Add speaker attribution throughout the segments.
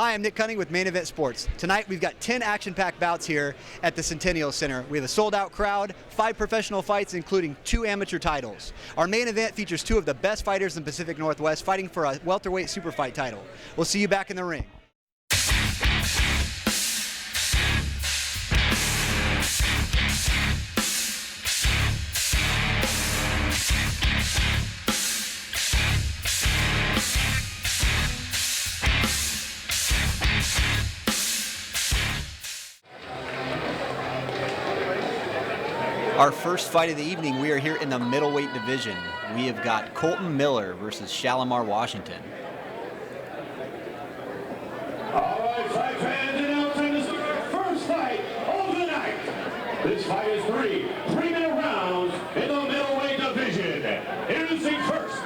Speaker 1: Hi, I'm Nick Cunning with Main Event Sports. Tonight we've got 10 action-packed bouts here at the Centennial Center. We have a sold-out crowd, 5 professional fights, including 2 amateur titles. Our main event features 2 of the best fighters in the Pacific Northwest fighting for a welterweight super fight title. We'll see you back in the ring. Our first fight of the evening, we are here in the middleweight division. We have got Colton Miller versus Shalamar, Washington.
Speaker 2: All right, fight fans, announcing this is our first fight of the night. This fight is 3-minute rounds in the middleweight division. Introducing first,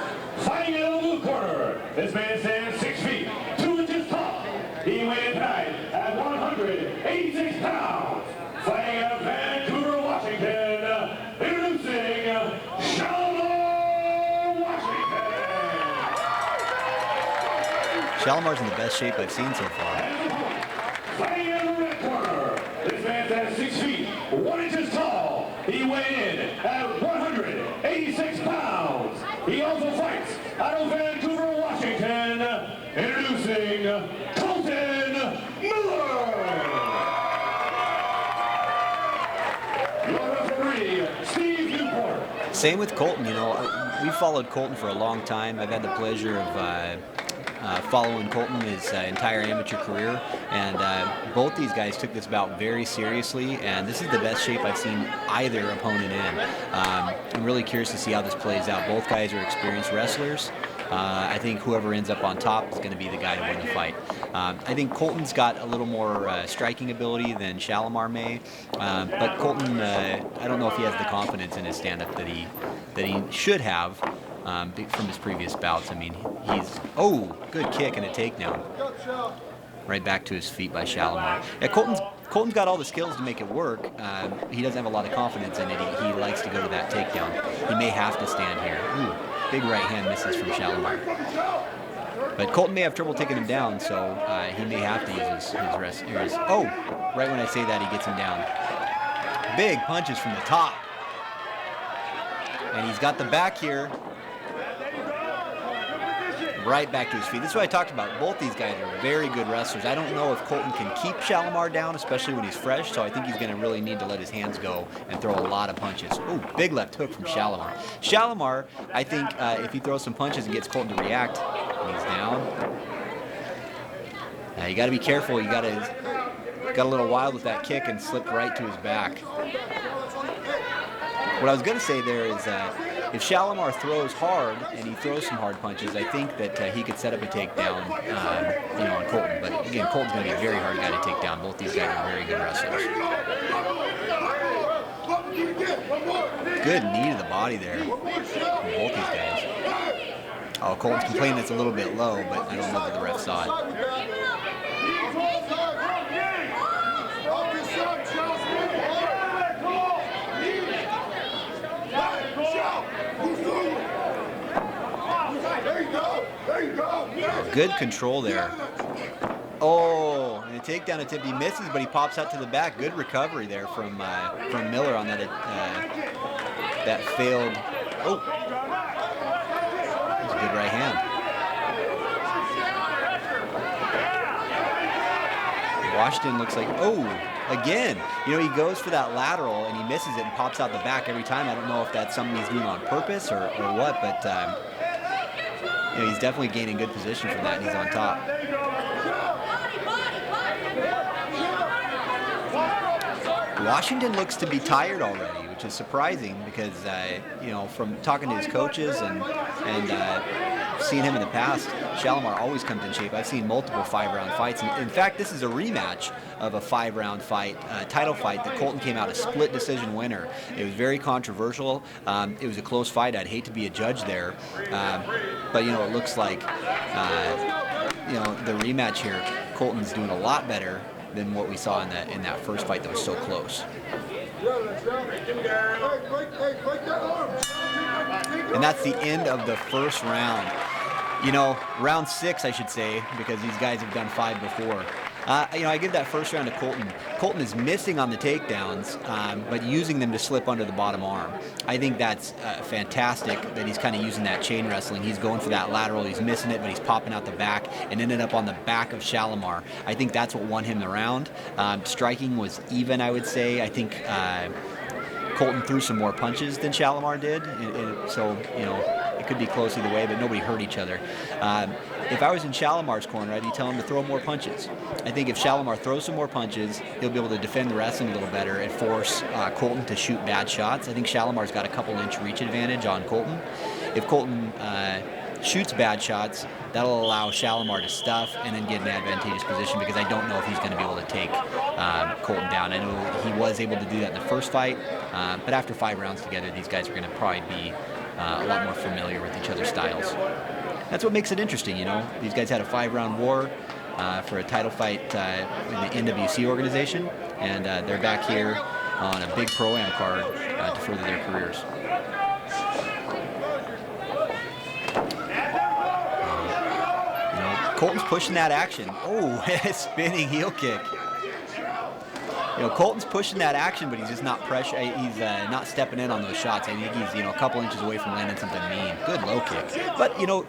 Speaker 2: fighting out of the blue corner. This man stands 6 feet, 2 inches tall. He weighed tonight at 186 pounds. Fighting out of Vancouver, Washington. Introducing Shalamar, Washington.
Speaker 1: Shalamar's in the best shape I've seen so far.
Speaker 2: Fighting in the red corner. This man's at 6 feet, 1 inches tall. He weighed in at 186 pounds. He also fights out of Vancouver, Washington. Introducing Colton Miller.
Speaker 1: Same with Colton, you know, we followed Colton for a long time. I've had the pleasure of following Colton his entire amateur career, and both these guys took this bout very seriously, and this is the best shape I've seen either opponent in. I'm really curious to see how this plays out. Both guys are experienced wrestlers. I think whoever ends up on top is going to be the guy to win the fight. I think Colton's got a little more striking ability than Shalamar may, but Colton, I don't know if he has the confidence in his stand-up that he should have from his previous bouts. I mean, good kick and a takedown. Right back to his feet by Shalamar. Yeah, Colton's got all the skills to make it work. He doesn't have a lot of confidence in it. He likes to go to that takedown. He may have to stand here. Ooh, big right hand misses from Shalamar. But Colton may have trouble taking him down, so he may have to use his rest. Right when I say that, he gets him down. Big punches from the top. And he's got the back here. Right back to his feet. This is what I talked about. Both these guys are very good wrestlers. I don't know if Colton can keep Shalamar down, especially when he's fresh, so I think he's going to really need to let his hands go and throw a lot of punches. Ooh, big left hook from Shalamar. Shalamar, I think if he throws some punches and gets Colton to react, he's down. Now you got to be careful. You got a little wild with that kick and slipped right to his back. What I was going to say there is if Shalamar throws hard and he throws some hard punches, I think that he could set up a takedown, on Colton. But again, Colton's going to be a very hard guy to take down. Both these guys are very good wrestlers. Good knee to the body there from both these guys. Oh, Colton's complaining it's a little bit low, but I don't know that the ref saw it. Good control there. Oh, and a takedown attempt. He misses, but he pops out to the back. Good recovery there from Miller on that failed. Oh, that's a good right hand. Washington looks like, again. You know, he goes for that lateral and he misses it and pops out the back every time. I don't know if that's something he's doing on purpose or what, but he's definitely gaining good position from that, and he's on top. Washington looks to be tired already, which is surprising because, from talking to his coaches and seeing him in the past, Shalamar always comes in shape. I've seen multiple 5-round fights. And in fact, this is a rematch of a 5-round fight, title fight that Colton came out a split decision winner. It was very controversial. It was a close fight. I'd hate to be a judge there. But, it looks like, the rematch here, Colton's doing a lot better than what we saw in that first fight that was so close. And that's the end of the first round. You know, round 6, I should say, because these guys have done 5 before. You know, I give that first round to Colton. Colton is missing on the takedowns, but using them to slip under the bottom arm. I think that's fantastic that he's kind of using that chain wrestling. He's going for that lateral. He's missing it, but he's popping out the back and ended up on the back of Shalamar. I think that's what won him the round. Striking was even, I would say. I think Colton threw some more punches than Shalamar did, so, you know, it could be close either way, but nobody hurt each other. If I was in Shalamar's corner, I'd be telling him to throw more punches. I think if Shalamar throws some more punches, he'll be able to defend the wrestling a little better and force Colton to shoot bad shots. I think Shalamar's got a couple-inch reach advantage on Colton. If Colton shoots bad shots, that'll allow Shalamar to stuff and then get an advantageous position, because I don't know if he's going to be able to take Colton down. I know he was able to do that in the first fight, but after 5 rounds together, these guys are going to probably be a lot more familiar with each other's styles. That's what makes it interesting, you know. These guys had a 5-round war for a title fight in the NWC organization, and they're back here on a big Pro-Am card to further their careers. You know, Colton's pushing that action. Oh, spinning heel kick. You know, Colton's pushing that action, but he's just not pressure. He's not stepping in on those shots. I think he's, you know, a couple inches away from landing something mean. Good low kick. But, you know,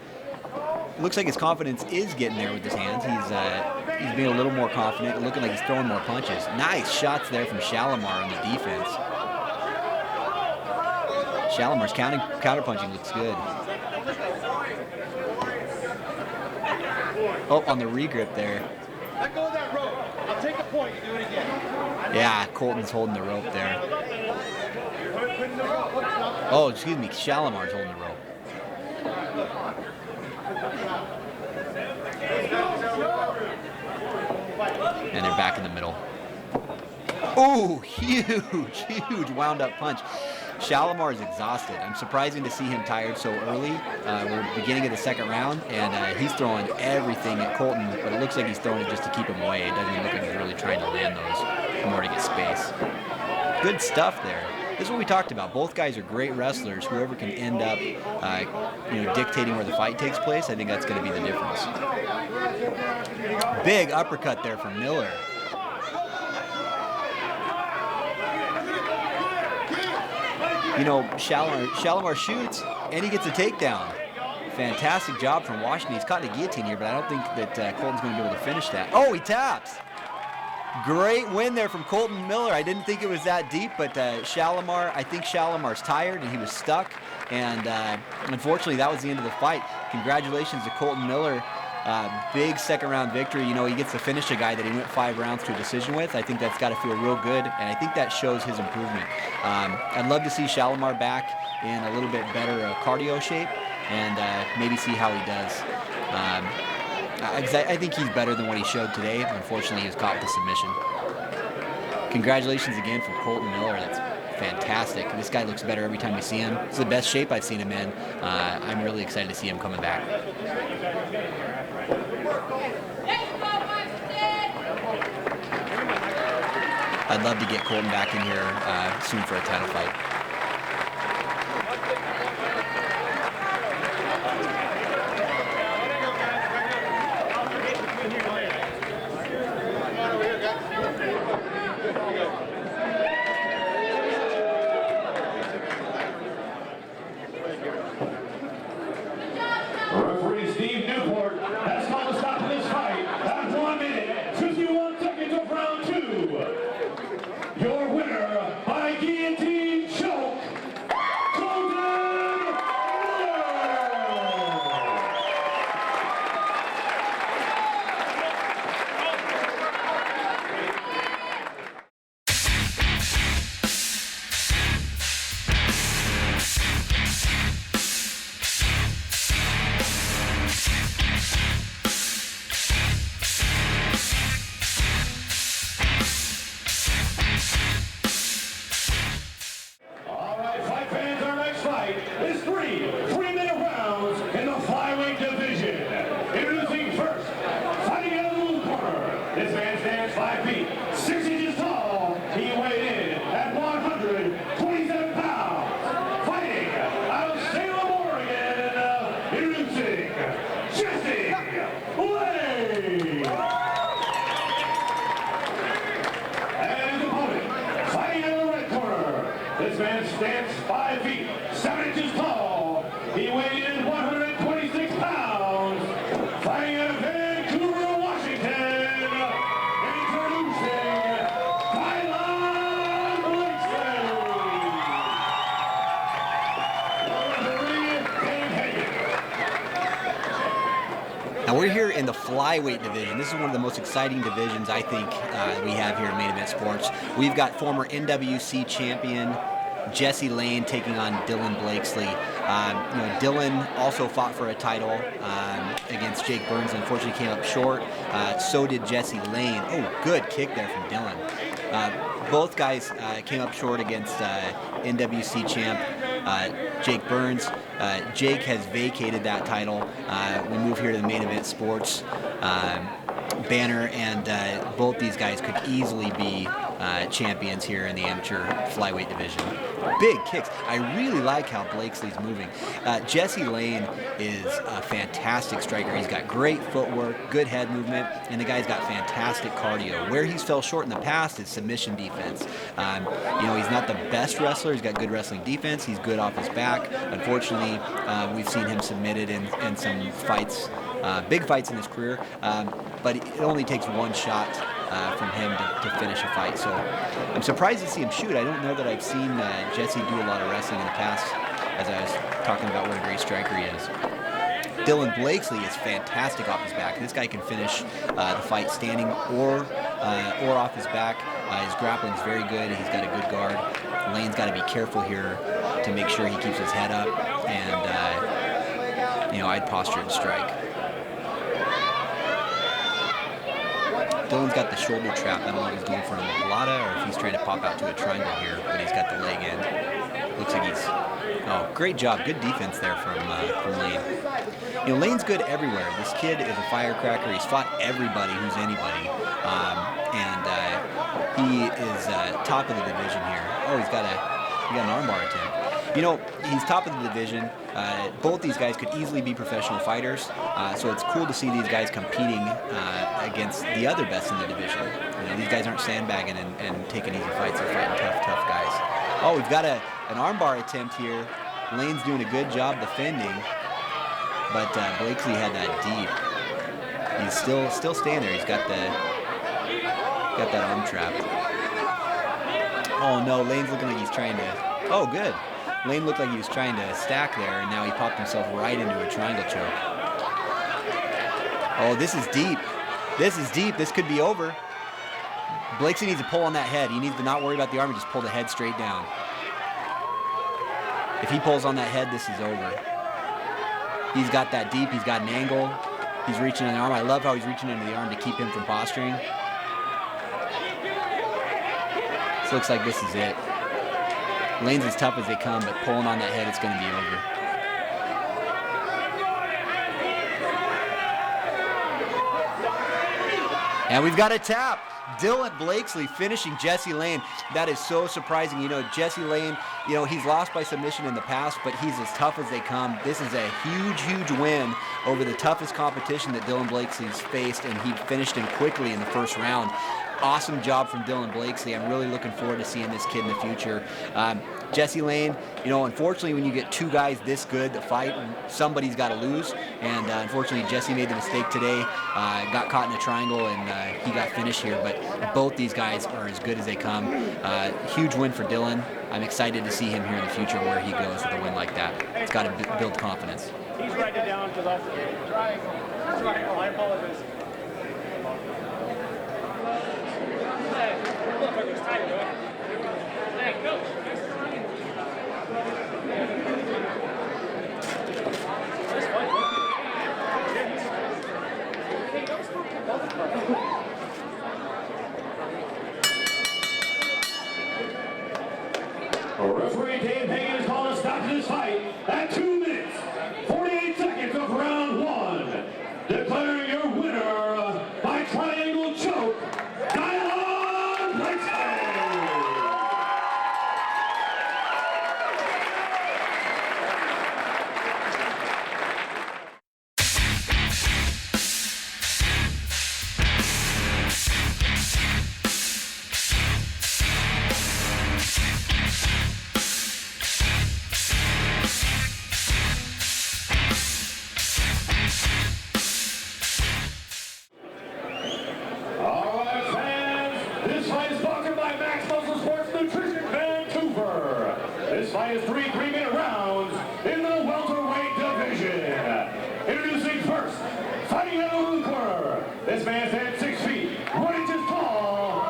Speaker 1: looks like his confidence is getting there with his hands. He's being a little more confident, looking like he's throwing more punches. Nice shots there from Shalamar on the defense. Shalamar's counterpunching looks good. Oh, on the regrip there.
Speaker 3: Let go of that rope. I'll take a point. You do it again.
Speaker 1: Yeah, Colton's holding the rope there. Oh, excuse me, Shalamar's holding the rope. And they're back in the middle. Oh, huge wound up punch. Shalamar is exhausted. I'm surprising to see him tired so early. We're beginning of the 2nd round, and he's throwing everything at Colton, but it looks like he's throwing it just to keep him away. It doesn't even look like he's really trying to land those in order to get space. Good stuff there. This is what we talked about. Both guys are great wrestlers. Whoever can end up you know, dictating where the fight takes place, I think that's going to be the difference. Big uppercut there from Miller. You know, Shalamar shoots, and he gets a takedown. Fantastic job from Washington. He's caught in a guillotine here, but I don't think that Colton's going to be able to finish that. Oh, he taps. Great win there from Colton Miller. I didn't think it was that deep, but Shalamar, I think Shalamar's tired, and he was stuck. And unfortunately, that was the end of the fight. Congratulations to Colton Miller. Big 2nd round victory. You know, he gets to finish a guy that he went 5 rounds to a decision with. I think that's got to feel real good, and I think that shows his improvement. I'd love to see Shalamar back in a little bit better cardio shape, and maybe see how he does. I think he's better than what he showed today. Unfortunately, he was caught with a submission. Congratulations again from Colton Miller. That's fantastic. This guy looks better every time we see him. It's the best shape I've seen him in. I'm really excited to see him coming back. I'd love to get Colton back in here soon for a title fight.
Speaker 2: Referee Steve Newport has called a stop to this fight at 1 minute, 51 seconds of round 2. Your winner by guillotine choke, Colton Miller. All right, fight fans, our next fight is 3 3-minute rounds in the flyweight division. Introducing first, fighting out of the blue corner. This man stands 5 feet, 6 inches tall. He weighed in at 127 pounds. Fighting out of Salem, Oregon, introducing stands 5 feet, 7 inches tall. He weighed in 126 pounds. Fighting out of Vancouver, Washington. Introducing Blakesly.
Speaker 1: Now we're here in the flyweight division. This is one of the most exciting divisions I think we have here in Main Event Sports. We've got former NWC champion Jesse Lane taking on Dylan Blakesly. Dylan also fought for a title against Jake Burns. Unfortunately, came up short. So did Jesse Lane. Oh, good kick there from Dylan. Both guys came up short against NWC champ Jake Burns. Jake has vacated that title. We move here to the Main Event Sports banner, and both these guys could easily be champions here in the amateur flyweight division. Big kicks. I really like how Blakesly's moving. Jesse Lane is a fantastic striker. He's got great footwork, good head movement, and the guy's got fantastic cardio. Where he's fell short in the past is submission defense. He's not the best wrestler. He's got good wrestling defense. He's good off his back. Unfortunately, we've seen him submitted in some fights, big fights in his career, but it only takes one shot from him to finish a fight. So I'm surprised to see him shoot. I don't know that I've seen Jesse do a lot of wrestling in the past, as I was talking about what a great striker he is. Dylan Blakesly is fantastic off his back. This guy can finish the fight standing or off his back. His grappling is very good. He's got a good guard. Lane's got to be careful here to make sure he keeps his head up and I'd posture and strike. Dylan's got the shoulder trap. I don't know if he's going for a mulata or if he's trying to pop out to a triangle here, but he's got the leg in. Looks like he's... Oh, great job. Good defense there from Lane. Lane's good everywhere. This kid is a firecracker. He's fought everybody who's anybody. He is top of the division here. Oh, he got an armbar attempt. He's top of the division. Both these guys could easily be professional fighters, so it's cool to see these guys competing against the other best in the division. These guys aren't sandbagging and taking easy fights. They're fighting tough guys. Oh, we've got an armbar attempt here. Lane's doing a good job defending, but Blakesly had that deep. He's still staying there. He's got that arm trapped. Oh no, Lane's looking like he's trying to... Oh, good. Lane looked like he was trying to stack there, and now he popped himself right into a triangle choke. Oh, this is deep. This is deep. This could be over. Blakesly needs to pull on that head. He needs to not worry about the arm and just pull the head straight down. If he pulls on that head, this is over. He's got that deep. He's got an angle. He's reaching in the arm. I love how he's reaching into the arm to keep him from posturing. This looks like this is it. Lane's as tough as they come, but pulling on that head, it's going to be over. And we've got a tap. Dylan Blakesly finishing Jesse Lane. That is so surprising. Jesse Lane, he's lost by submission in the past, but he's as tough as they come. This is a huge win over the toughest competition that Dylan Blakesly's faced, and he finished him quickly in the first round. Awesome job from Dylan Blakesly. I'm really looking forward to seeing this kid in the future. Jesse Lane, unfortunately when you get two guys this good that fight, somebody's got to lose. And unfortunately Jesse made the mistake today, got caught in a triangle, and he got finished here. But both these guys are as good as they come. Huge win for Dylan. I'm excited to see him here in the future where he goes with a win like that. It's got to build confidence.
Speaker 3: He's writing it down because I'll triangle. I apologize.
Speaker 2: Referee Dave Hagan has called a stop to this fight at 2 minutes, 48 seconds of round 1. Declaring your winner by triangle choke, Dylan Blakesly. fight is three-minute rounds in the welterweight division. Introducing first, fighting out of the blue corner. This man stands 6 feet, 1 inches tall.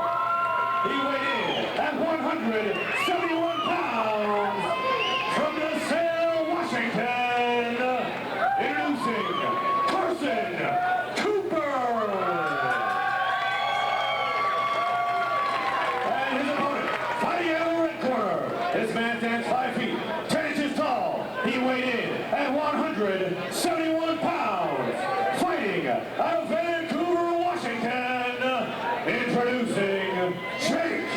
Speaker 2: He weighed in at 171 pounds from DeSale, Washington. Introducing Carson. This man stands 5 feet, 10 inches tall. He weighed in at 171 pounds. Fighting out of Vancouver, Washington, introducing Jake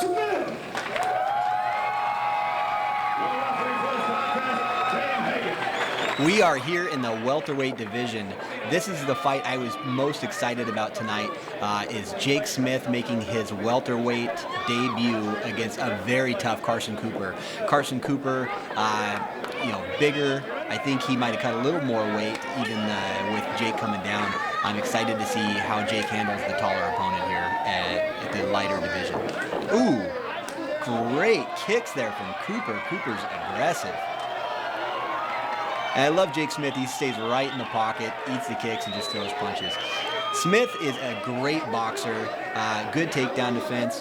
Speaker 2: Smith.
Speaker 1: We are here in the welterweight division. This is the fight I was most excited about tonight, is Jake Smith making his welterweight debut against a very tough Carson Cooper. Carson Cooper, bigger. I think he might have cut a little more weight even with Jake coming down. I'm excited to see how Jake handles the taller opponent here at the lighter division. Ooh, great kicks there from Cooper. Cooper's aggressive. And I love Jake Smith. He stays right in the pocket, eats the kicks, and just throws punches. Smith is a great boxer, good takedown defense.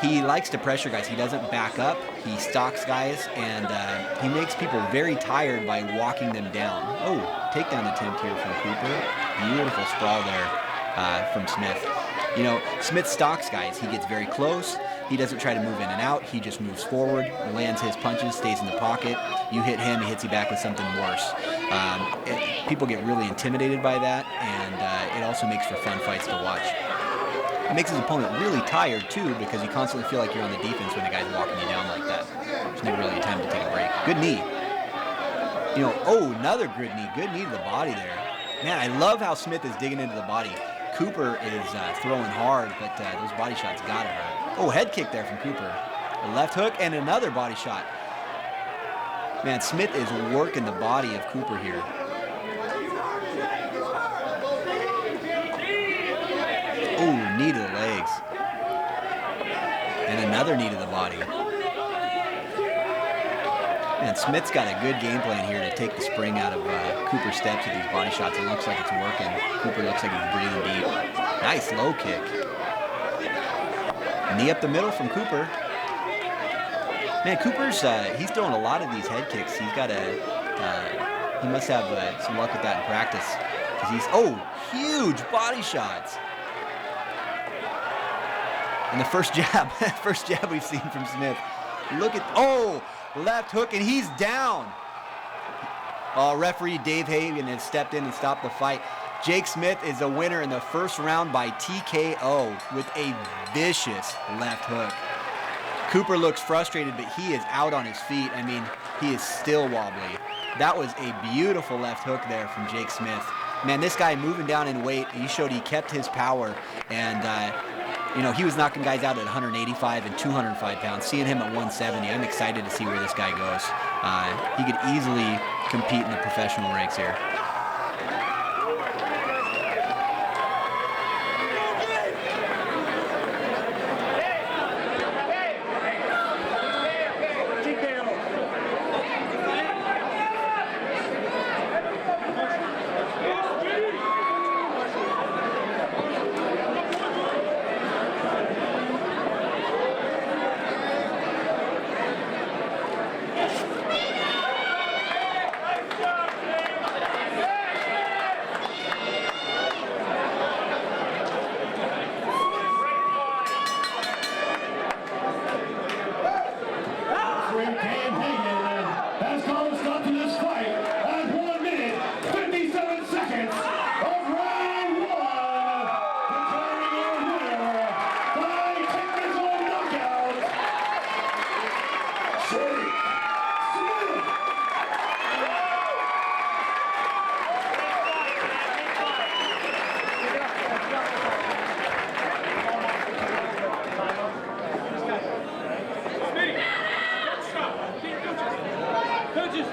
Speaker 1: He likes to pressure guys. He doesn't back up. He stalks guys, and he makes people very tired by walking them down. Oh, takedown attempt here from Cooper. Beautiful sprawl there from Smith. You know, Smith stalks guys. He gets very close. He doesn't try to move in and out. He just moves forward, lands his punches, stays in the pocket. You hit him, he hits you back with something worse. People get really intimidated by that, and it also makes for fun fights to watch. It makes his opponent really tired, too, because you constantly feel like you're on the defense when the guy's walking you down like that. There's never really a time to take a break. Good knee. Another good knee. Good knee to the body there. Man, I love how Smith is digging into the body. Cooper is throwing hard, but those body shots gotta hurt. Oh, head kick there from Cooper. A left hook and another body shot. Man, Smith is working the body of Cooper here. Oh, knee to the legs. And another knee to the body. Man, Smith's got a good game plan here to take the spring out of Cooper's steps with these body shots. It looks like it's working. Cooper looks like he's breathing deep. Nice low kick. Knee up the middle from Cooper. Man, Cooper's, he's throwing a lot of these head kicks. He's got he must have some luck with that in practice. Huge body shots. And the first jab we've seen from Smith. Look at, left hook, and he's down. Referee Dave Hagan has stepped in and stopped the fight. Jake Smith is a winner in the first round by TKO with a vicious left hook. Cooper looks frustrated, but he is out on his feet. I mean, he is still wobbly. That was a beautiful left hook there from Jake Smith. Man, this guy moving down in weight, he showed he kept his power, and he was knocking guys out at 185 and 205 pounds. Seeing him at 170, I'm excited to see where this guy goes. He could easily compete in the professional ranks here.
Speaker 3: Coaches,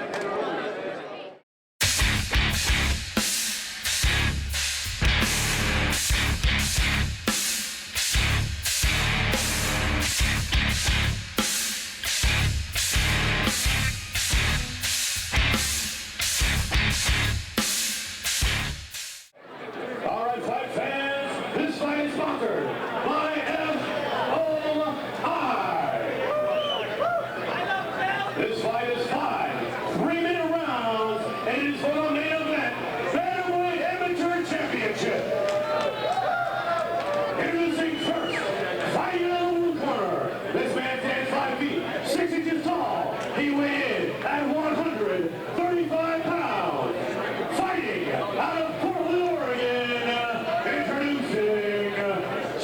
Speaker 2: This fight is 5 3-minute rounds, and it is for the main event, Bantamweight Amateur Championship. Introducing first, fighting in the blue corner. This man stands 5 feet, 6 inches tall. He weighed in at 135 pounds. Fighting out of Portland, Oregon, introducing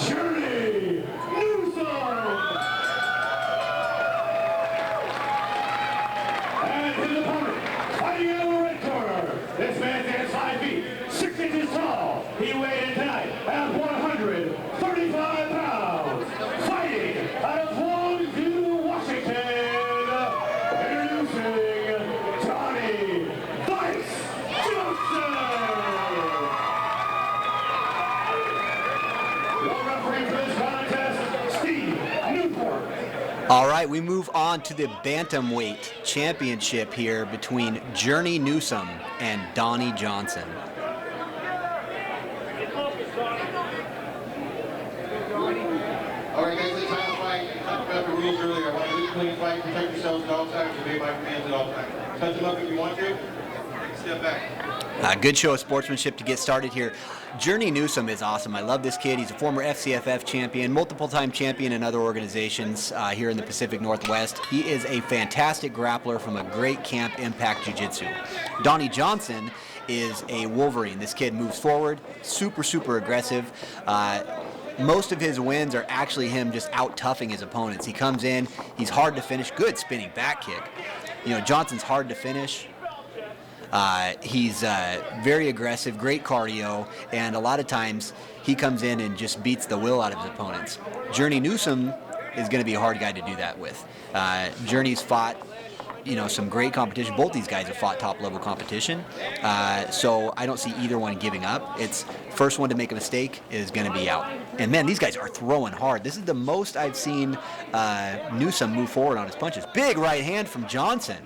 Speaker 2: Journey Newsom. And his opponent, fighting out of the red corner. This man stands 5 feet, 6 inches tall. He weighed in tonight at 135 pounds. Fighting out of Longview, Washington, introducing Donnie Vice Johnson. Your referee for this contest, Steve Newport.
Speaker 1: All right, we move on to the Bantamweight Championship here between Journey Newsom and Donnie Johnson.
Speaker 4: All right, guys, it's time to fight. We talked about the rules earlier. I want you to clean fight, protect yourselves at all times, obey my commands at all times. Touch them up if you want to. Take a step back.
Speaker 1: Good show of sportsmanship to get started here. Journey Newsom is awesome. I love this kid. He's a former FCFF champion, multiple-time champion in other organizations here in the Pacific Northwest. He is a fantastic grappler from a great camp, Impact Jiu-Jitsu. Donnie Johnson is a Wolverine. This kid moves forward, super aggressive. Most of his wins are actually him just out-toughing his opponents. He comes in, he's hard to finish, good spinning back kick. You know, Johnson's hard to finish. He's very aggressive, great cardio, and a lot of times he comes in and just beats the will out of his opponents. Journey Newsom is going to be a hard guy to do that with. Journey's fought, you know, some great competition. Both these guys have fought top-level competition, so I don't see either one giving up. It's first one to make a mistake is going to be out. And man, these guys are throwing hard. This is the most I've seen Newsom move forward on his punches. Big right hand from Johnson.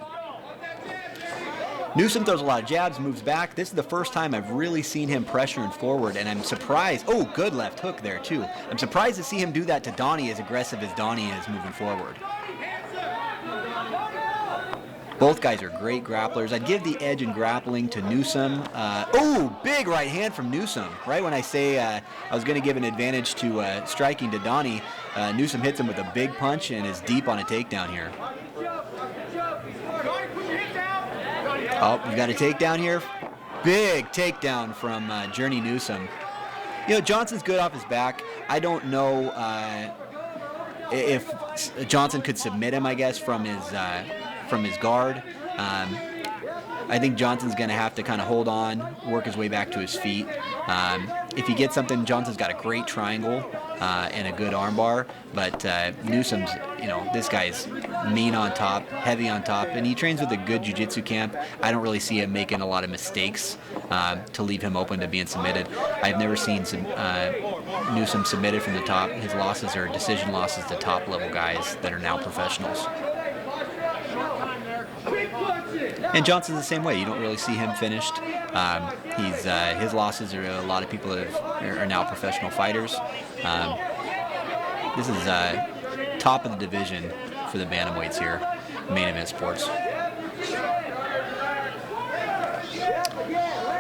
Speaker 1: Newsom throws a lot of jabs, moves back. This is the first time I've really seen him pressuring forward, and I'm surprised. Oh, good left hook there, too. I'm surprised to see him do that to Donnie, as aggressive as Donnie is moving forward. Both guys are great grapplers. I'd give the edge in grappling to Newsom. Oh, big right hand from Newsom. Right when I say I was going to give an advantage to striking to Donnie, Newsom hits him with a big punch and is deep on a takedown here. Oh, we've got a takedown here. Big takedown from Journey Newsom. You know, Johnson's good off his back. I don't know if Johnson could submit him, I guess, from his guard. I think Johnson's going to have to kind of hold on, work his way back to his feet. If he gets something, Johnson's got a great triangle and a good armbar, but Newsom's, you know, this guy's mean on top, heavy on top, and he trains with a good jiu-jitsu camp. I don't really see him making a lot of mistakes to leave him open to being submitted. I've never seen Newsom submitted from the top. His losses are decision losses to top-level guys that are now professionals. And Johnson's the same way. You don't really see him finished. His losses are a lot of people that are now professional fighters. This is top of the division for the bantamweights here, main event sports.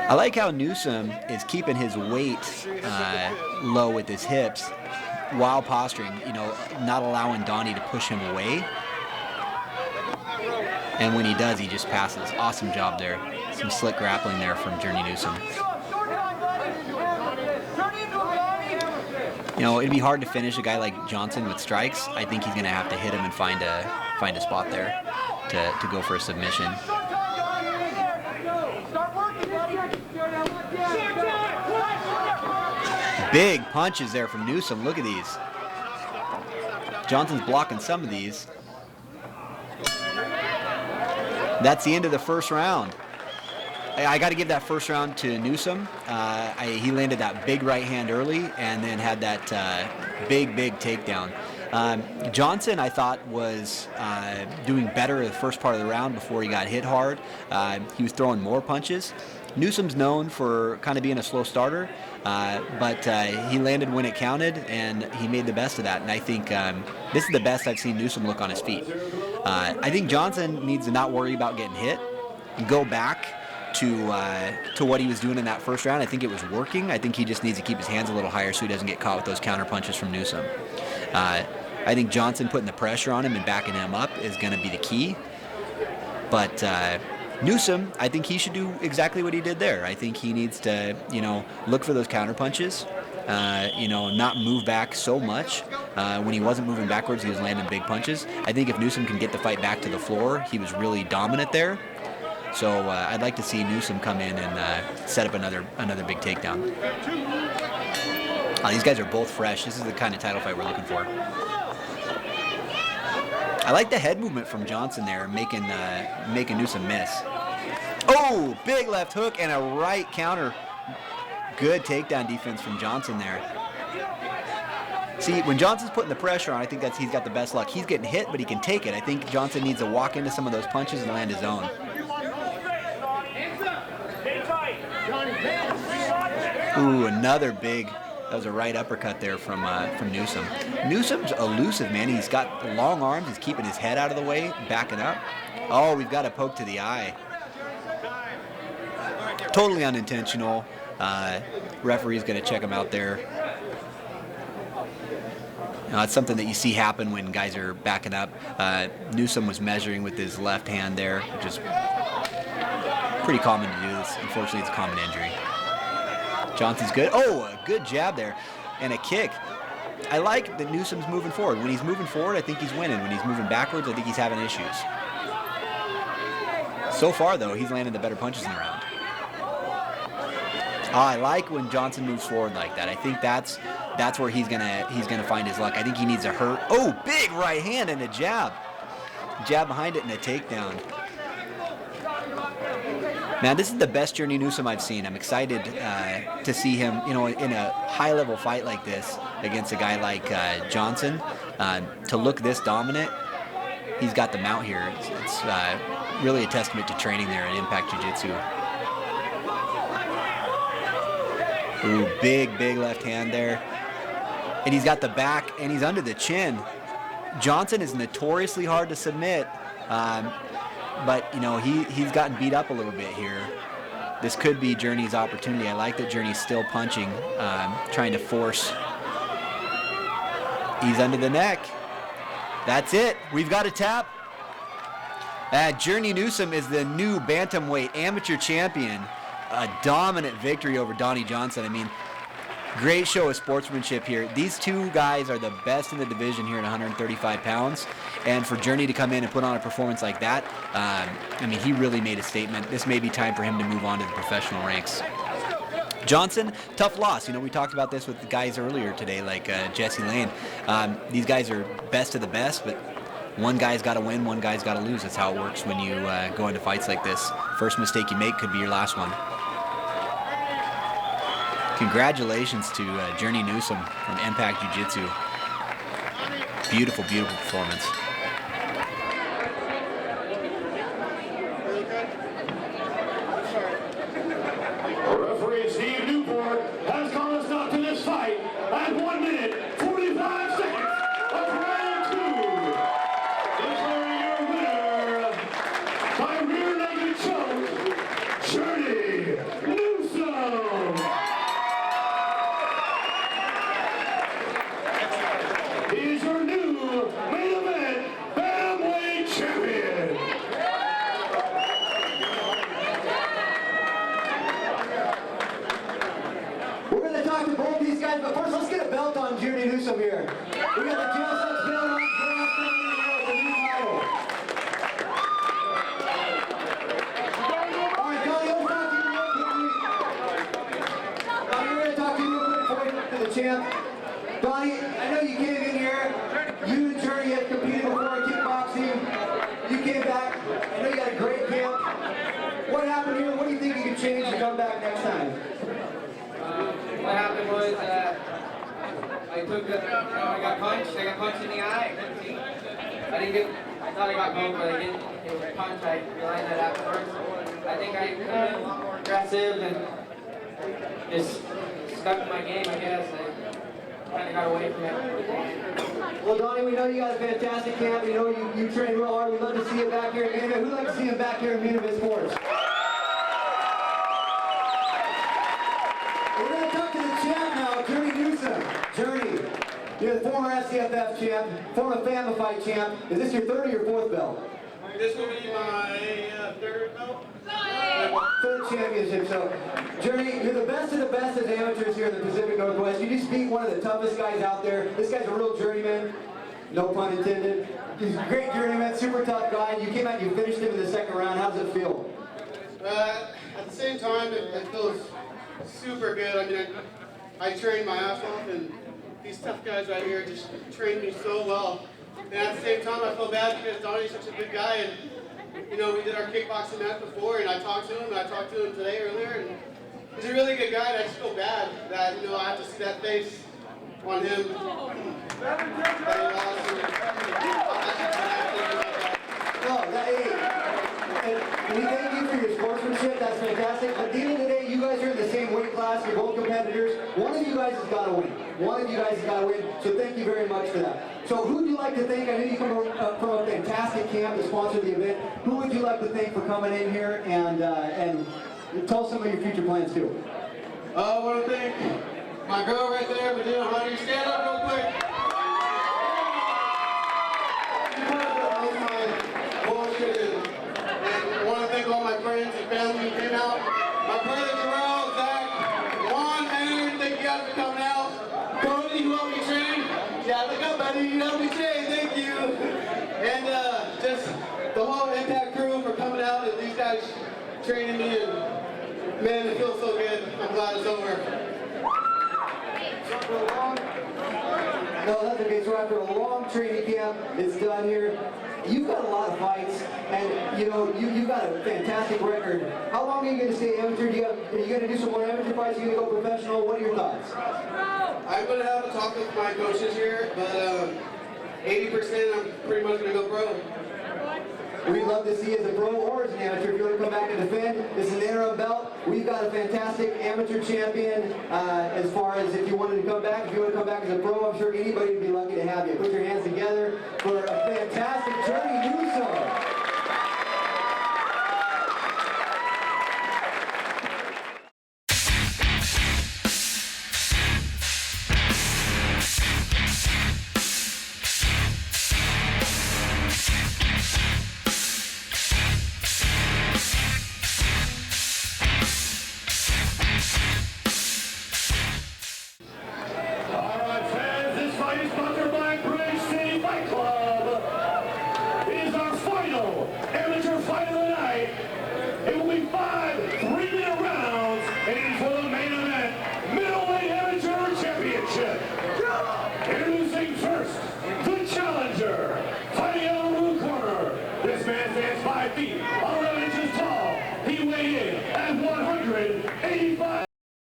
Speaker 1: I like how Newsom is keeping his weight low with his hips while posturing, you know, not allowing Donnie to push him away. And when he does, he just passes. Awesome job there. Some slick grappling there from Journey Newsom. You know, it'd be hard to finish a guy like Johnson with strikes. I think he's going to have to hit him and find a spot there to go for a submission. Big punches there from Newsom. Look at these. Johnson's blocking some of these. That's the end of the first round. I got to give that first round to Newsom. He landed that big right hand early and then had that big takedown. Johnson, I thought, was doing better the first part of the round before he got hit hard. He was throwing more punches. Newsom's known for kind of being a slow starter, but he landed when it counted, and he made the best of that. And I think this is the best I've seen Newsom look on his feet. I think Johnson needs to not worry about getting hit and go back to what he was doing in that first round. I think it was working. I think he just needs to keep his hands a little higher so he doesn't get caught with those counter punches from Newsom. I think Johnson putting the pressure on him and backing him up is going to be the key. But Newsom, I think he should do exactly what he did there. I think he needs to, look for those counter punches, not move back so much. When he wasn't moving backwards, he was landing big punches. I think if Newsom can get the fight back to the floor, he was really dominant there. So I'd like to see Newsom come in and set up another big takedown. These guys are both fresh. This is the kind of title fight we're looking for. I like the head movement from Johnson there, making Newsom miss. Oh, big left hook and a right counter. Good takedown defense from Johnson there. See, when Johnson's putting the pressure on, I think he's got the best luck. He's getting hit, but he can take it. I think Johnson needs to walk into some of those punches and land his own. Ooh, another big. That was a right uppercut there from Newsom. Newsom's elusive, man. He's got long arms. He's keeping his head out of the way, backing up. Oh, we've got a poke to the eye. Totally unintentional. Referee's going to check him out there. It's something that you see happen when guys are backing up. Newsom was measuring with his left hand there, which is pretty common to do this. Unfortunately, it's a common injury. Johnson's good. Oh, a good jab there and a kick. I like that Newsom's moving forward. When he's moving forward, I think he's winning. When he's moving backwards, I think he's having issues. So far, though, he's landing the better punches in the round. I like when Johnson moves forward like that. I think that's where he's gonna find his luck. I think he needs a hurt. Oh, big right hand and a jab. Jab behind it and a takedown. Man, this is the best Journey Newsom I've seen. I'm excited to see him, in a high-level fight like this against a guy like Johnson. To look this dominant, he's got the mount here. It's really a testament to training there at Impact Jiu-Jitsu. Ooh, big left hand there. And he's got the back, and he's under the chin. Johnson is notoriously hard to submit. But, he's gotten beat up a little bit here. This could be Journey's opportunity. I like that Journey's still punching, trying to force. He's under the neck. That's it. We've got a tap. Journey Newsom is the new bantamweight amateur champion. A dominant victory over Donnie Johnson. I mean, great show of sportsmanship here. These two guys are the best in the division here at 135 pounds. And for Journey to come in and put on a performance like that, he really made a statement. This may be time for him to move on to the professional ranks. Johnson, tough loss. We talked about this with the guys earlier today, like Jesse Lane. These guys are best of the best, but one guy's got to win, one guy's got to lose. That's how it works when you go into fights like this. First mistake you make could be your last one. Congratulations to Journey Newsom from Impact Jiu-Jitsu. Beautiful performance.
Speaker 2: Referee Steve Newport has called us out to this fight at 1 minute 45 seconds of round 2. Declaring your winner by rear naked choke, Journey Newsom. He's your new main event bantamweight champion.
Speaker 5: We're going to talk to both these guys, but first let's get a belt on Journey Newsom here. We got the jail sex belt on for the new title. All right, Donnie, let's talk to you real quickly. Donnie, we're going to talk to you real quick before we get to the champ. Donnie, I know you came in here. You and Journey have competed before in kickboxing. You came back. I know you got a great camp. What happened here? What do you think you can change to come back next time?
Speaker 3: What happened was I got punched. I got punched in the eye. I couldn't see. I thought I got poked, but I didn't. It was a punch. I realized that afterwards. I think I could have been a lot more aggressive and just stuck to my game, I guess. I kind of got away from it.
Speaker 5: Well, Donnie, we know you got a fantastic camp. We know you train real hard. We'd love to see you back here in Bantam. Who'd like to see him back here in Bantam Sports? We're going to talk to the champ now, Journey Newsom. Journey, you're the former SCFF champ, former Family Fight champ. Is this your third or your fourth belt?
Speaker 4: This will be my third belt.
Speaker 5: Third championship. So, Journey, you're the best of the best as amateurs here in the Pacific Northwest. You just beat one of the toughest guys out there. This guy's a real journeyman. No pun intended. He's a great journeyman, super tough guy. You came out and you finished him in the second round. How does it feel?
Speaker 4: At the same time, it feels super good. I mean, I trained my ass off, and these tough guys right here just trained me so well. And at the same time, I feel bad because Donnie's such a good guy, and you know, we did our kickboxing match before, and I talked to him, and I talked to him today earlier, and he's a really good guy, and I just feel bad that, you know, I have to see that face on him.
Speaker 5: We thank you for your sportsmanship. That's fantastic. At the end of the day, you guys are in the same weight class. You're both competitors. One of you guys has got to win. One of you guys has got to win. So thank you very much for that. So who would you like to thank? I know you come from a fantastic camp to sponsor the event. Who would you like to thank for coming in here and tell us some of your future plans too?
Speaker 4: I want to thank my girl right there, Bantam. Honey, stand up real quick. I want to thank all my friends and family who came out. My brother Jarrell, Zach, Juan, Aaron, thank you guys for coming out. Cody, who helped me train. Yeah, look up, buddy, you helped me train, thank you. And just the whole Impact crew for coming out and these guys training me. And man, it feels so good. I'm glad it's over.
Speaker 5: No, that's okay. So after a long training camp, it's done here. You've got a lot of fights, and you know you've got a fantastic record. How long are you going to stay amateur? Are you going to do some more amateur fights? Are you going to go professional? What are your thoughts?
Speaker 4: I'm going to have a talk with my coaches here, but 80% I'm pretty much going to go pro.
Speaker 5: We'd love to see you as a pro or as an amateur if you want to come back and defend. This is an interim belt. We've got a fantastic amateur champion as far as if you wanted to come back. If you want to come back as a pro, I'm sure anybody would be lucky to have you. Put your hands together for a fantastic Journey Newsom.
Speaker 2: Fighting out of the blue corner, this man stands 5 feet.